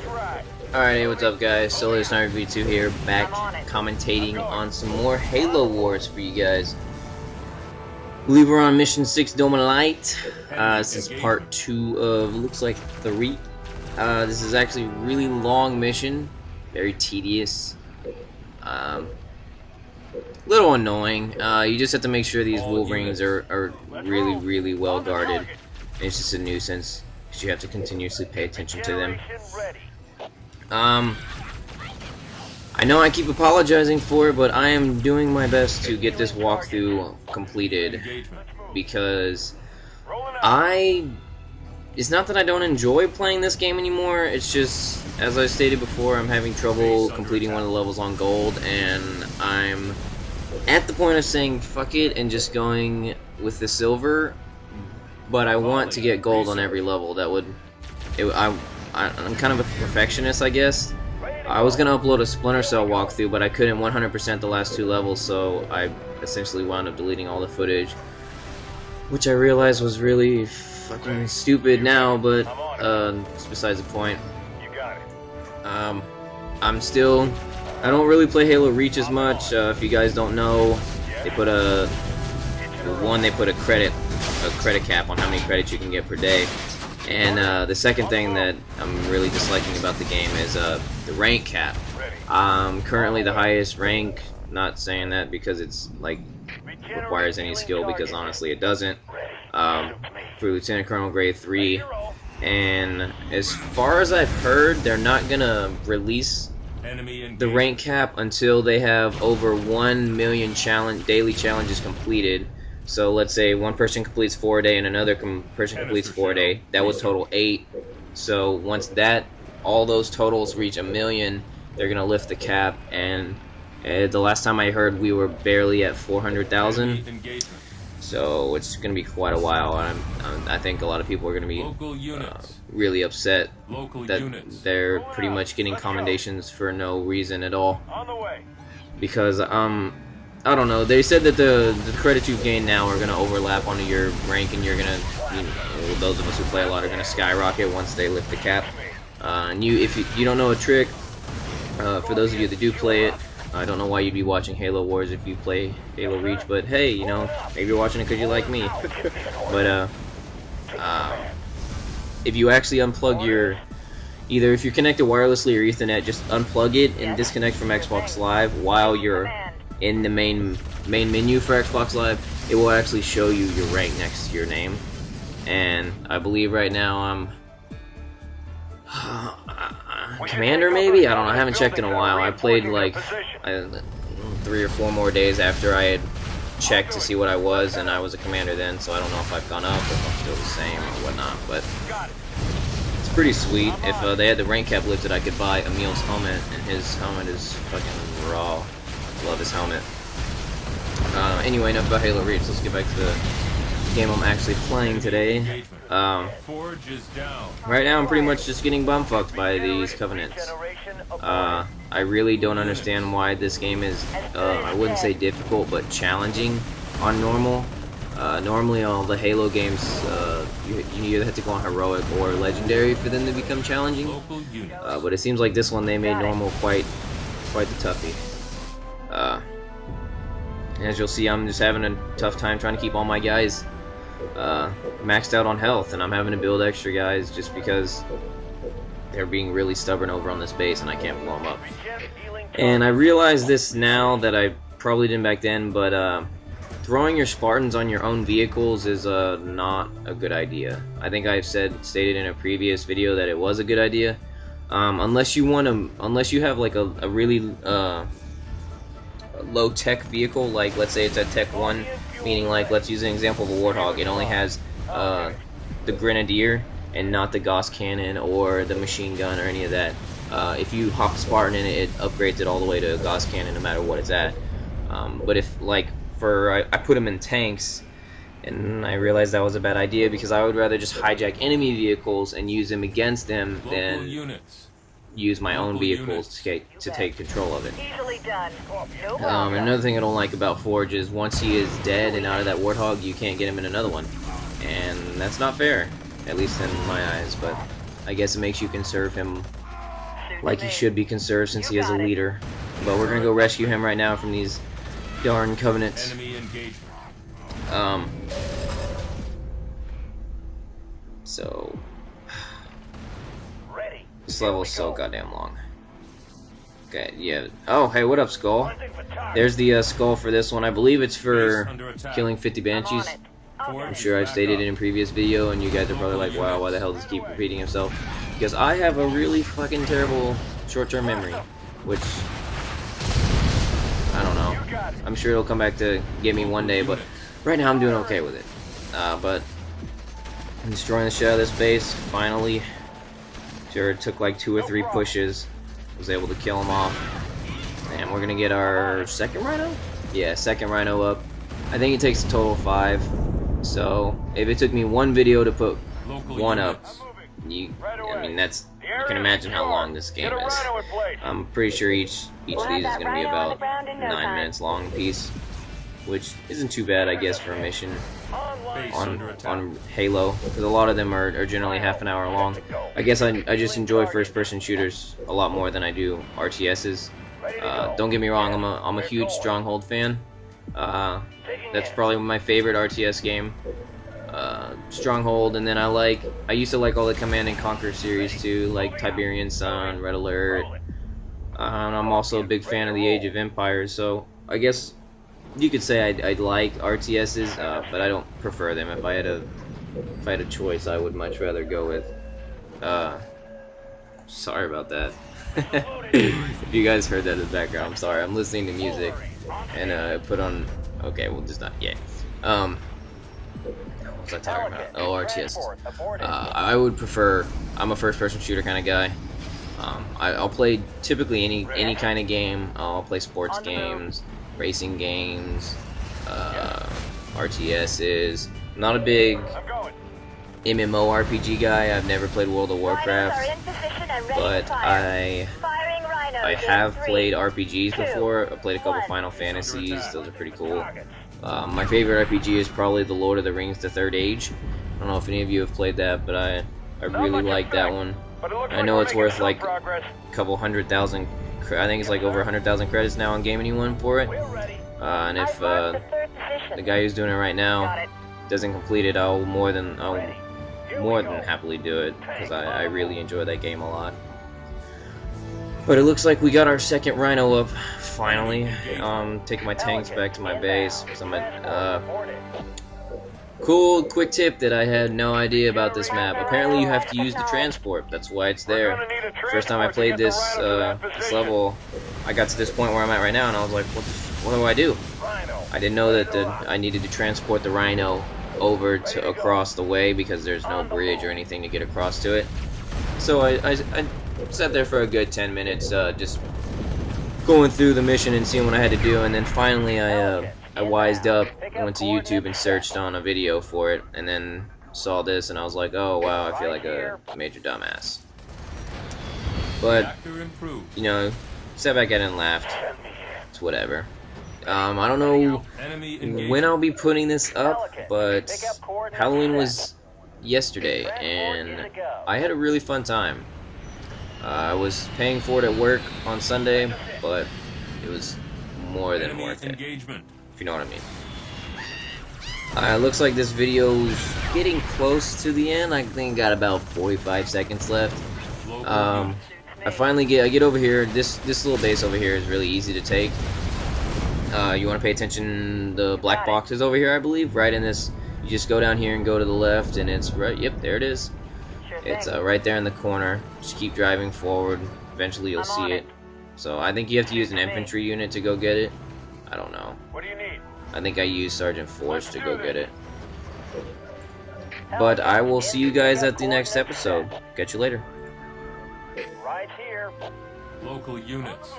Alright, hey, what's up guys? Solo Sniper V2 here, back commentating on some more Halo Wars for you guys. I believe we're on Mission 6 Dome of Light. This is part 2 of, looks like 3. This is actually a really long mission, very tedious, little annoying. You just have to make sure these Wolverines are really well guarded. It's just a nuisance, because you have to continuously pay attention to them. I know I keep apologizing for it, but I am doing my best to get this walkthrough completed, because it's not that I don't enjoy playing this game anymore, it's just, as I stated before, I'm having trouble completing one of the levels on gold, and I'm at the point of saying fuck it and just going with the silver, but I want to get gold on every level. That would, I'm kind of a perfectionist, I guess. I was going to upload a Splinter Cell walkthrough, but I couldn't 100% the last 2 levels, so I essentially wound up deleting all the footage, which I realized was really fucking stupid now, but it's besides the point. I don't really play Halo Reach as much. If you guys don't know, they put a credit cap on how many credits you can get per day. And the second thing that I'm really disliking about the game is the rank cap. Currently the highest rank, not saying that because it's like requires any skill, because honestly it doesn't, for Lieutenant Colonel Grade 3. And as far as I've heard, they're not gonna release the rank cap until they have over 1 million daily challenges completed. So let's say one person completes 4 a day and another person completes 4 a day. That would total 8. So once all those totals reach 1 million, they're gonna lift the cap. And the last time I heard, we were barely at 400,000. So it's gonna be quite a while. I think a lot of people are gonna be really upset that they're pretty much getting commendations for no reason at all. Because I don't know, they said that the credits you've gained now are going to overlap onto your rank, and you're going to, those of us who play a lot are going to skyrocket once they lift the cap. And if you don't know a trick, for those of you that do play it, I don't know why you'd be watching Halo Wars if you play Halo Reach, but hey, maybe you're watching it because you like me. But if you actually unplug either if you're connected wirelessly or Ethernet, just unplug it and disconnect from Xbox Live while you're in the main menu for Xbox Live, it will actually show you your rank next to your name. And I believe right now I'm Commander, maybe? I don't know, I haven't checked in a while. I played like 3 or 4 more days after I had checked to see what I was, and I was a Commander then, so I don't know if I've gone up or if I'm still the same or whatnot, but it's pretty sweet. If they had the rank cap lifted, I could buy Emil's helmet, and his helmet is fucking raw. Love his helmet. Anyway, enough about Halo Reach. Let's get back to the game I'm actually playing today. Right now I'm pretty much just getting bumfucked by these Covenants. I really don't understand why this game is, I wouldn't say difficult, but challenging on normal. Normally all the Halo games, you either have to go on heroic or legendary for them to become challenging. But it seems like this one they made normal quite the toughie. As you'll see, I'm just having a tough time trying to keep all my guys maxed out on health, and I'm having to build extra guys just because they're being really stubborn over on this base and I can't blow them up. And I realize this now that I probably didn't back then, but throwing your Spartans on your own vehicles is not a good idea. I think I've stated in a previous video that it was a good idea, unless you have like a really low-tech vehicle, like let's say it's a Tech 1, meaning like, let's use an example of a Warthog. It only has the Grenadier and not the Gauss Cannon or the machine gun or any of that. If you hop a Spartan in it, it upgrades it all the way to a Gauss Cannon no matter what it's at. But if, like, I put them in tanks, and I realized that was a bad idea, because I would rather just hijack enemy vehicles and use them against them than use my own vehicles to take control of it. Another thing I don't like about Forge is once he is dead and out of that Warthog, you can't get him in another one. And that's not fair, at least in my eyes, but I guess it makes you conserve him like he should be conserved since he is a leader. But we're gonna go rescue him right now from these darn Covenants. So this level is so goddamn long. Okay, yeah. Oh, hey, what up, Skull? There's the skull for this one. I believe it's for killing 50 Banshees. I'm sure I've stated it in a previous video, and you guys are probably like, wow, why the hell does he keep repeating himself? Because I have a really fucking terrible short-term memory, which, I don't know. I'm sure it'll come back to get me one day, but right now I'm doing okay with it. But I'm destroying the shit out of this base, finally. Sure, it took like 2 or 3 pushes. Was able to kill him off. And we're gonna get our second Rhino? Yeah, second Rhino up. I think it takes a total of 5. So if it took me one video to put one up, I mean that's, you can imagine how long this game is. I'm pretty sure each of these is gonna be about 9 minutes long piece, which isn't too bad, I guess, for a mission on Halo, because a lot of them are generally half an hour long. I guess I just enjoy first-person shooters a lot more than I do RTSs. Don't get me wrong, I'm a huge Stronghold fan. That's probably my favorite RTS game. Stronghold, and then I used to like all the Command and Conquer series too, like Tiberian Sun, Red Alert. And I'm also a big fan of the Age of Empires, so I guess you could say I'd like RTSs, but I don't prefer them. If I had a choice, I would much rather go with. Sorry about that. If you guys heard that in the background, I'm sorry. I'm listening to music, and I put on. Okay, well, just not yet. What was I talking about? Oh, RTSs. I would prefer. I'm a first-person shooter kind of guy. I'll play typically any kind of game. I'll play sports games, racing games, RTSs. I'm not a big MMORPG guy. I've never played World of Warcraft, but I have played RPGs before. I played a couple Final Fantasies. Those are pretty cool. My favorite RPG is probably The Lord of the Rings: The Third Age. I don't know if any of you have played that, but I really like that one. I know it's worth like a couple 100,000. I think it's like over 100,000 credits now on Game Anyone for it. And if the guy who's doing it right now doesn't complete it, I'll more than happily do it, because I really enjoy that game a lot. But it looks like we got our second Rhino up finally. Taking my tanks back to my base. Cool quick tip that I had no idea about this map. Apparently you have to use the transport. That's why it's there. First time I played this level, I got to this point where I'm at right now, and I was like, what do I do? I didn't know that I needed to transport the Rhino over to across the way, because there's no bridge or anything to get across to it. So I sat there for a good 10 minutes, just going through the mission and seeing what I had to do, and then finally I wised up, went to YouTube and searched on a video for it, and then saw this, and I was like, oh wow, I feel like a major dumbass. But, you know, sat back at it and laughed. It's whatever. I don't know when I'll be putting this up, but Halloween was yesterday, and I had a really fun time. I was paying for it at work on Sunday, but it was more than worth it, if you know what I mean. Looks like this video's getting close to the end. I think got about 45 seconds left. I finally get over here. This little base over here is really easy to take. You want to pay attention. The black box is over here, I believe, right in this. You just go down here and go to the left, and it's right. Yep, there it is. It's right there in the corner. Just keep driving forward. Eventually, you'll see it. So I think you have to use an infantry unit to go get it. I don't know. What do you need? I think I used Sergeant Force to go get it. But I will see you guys at the next episode. Catch you later. Right here. Local units.